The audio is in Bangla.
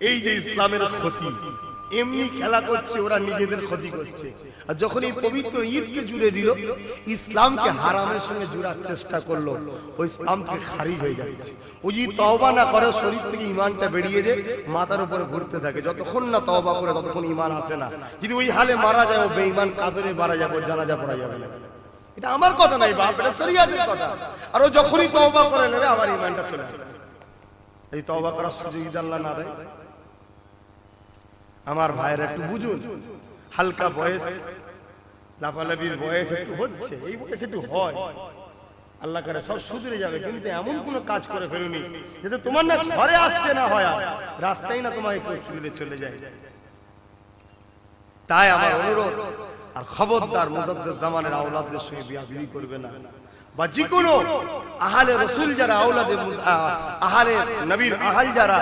এই যে ইসলামের ক্ষতি, এমনি খেলা করছে, ওরা নিজেদের ক্ষতি করছে। আর যখন এই পবিত্র ঈদকে জুড়ে দিল, ইসলামকে হারামের সঙ্গে জুড়ার চেষ্টা করলো, ওই ইসলাম থেকে খারিজ হয়ে যাচ্ছে। ও যদি তওবা না করে, শরীর থেকে ঈমানটা বেরিয়ে যায়, মাথার উপরে ঘুরতে থাকে। যতক্ষণ না তওবা করে ততক্ষণ ঈমান আসে না। যদি ওই হালে মারা যায়, ও বেঈমান কাফেরে মারা যাবে, জানাজা পড়া যাবে না। এটা আমার কথা নাই বাপ, এটা শরীয়তের কথা। আর ও যখনই তওবা করে নেবে, আবার ঈমানটা চলে আসবে। এই তওবা করার সুযোগ যদি আল্লাহ না দেয়, আমার ভাইয়ের একটু বুঝুন, হালকা বয়স, লাফালাফির বয়স একটু হচ্ছে, এই বয়স একটু হয়, আল্লাহ করে সব সুধরে যাবে। কিন্তু এমন কোন কাজ করে ফেলুনি যাতে তোমার না ঘরে আসতে না হয়, রাস্তায় না তোমাকে কেউ ছুড়ে চলে যায়। তাই আমার অনুরোধ, আর খবরদার মুজাদ্দেদ জামানের আওলাদদের সঙ্গে বিয়াদবি করবে না, বা যে কোনো আহলে রাসূল যারা আওলাদে আহলে নবীর আহল যারা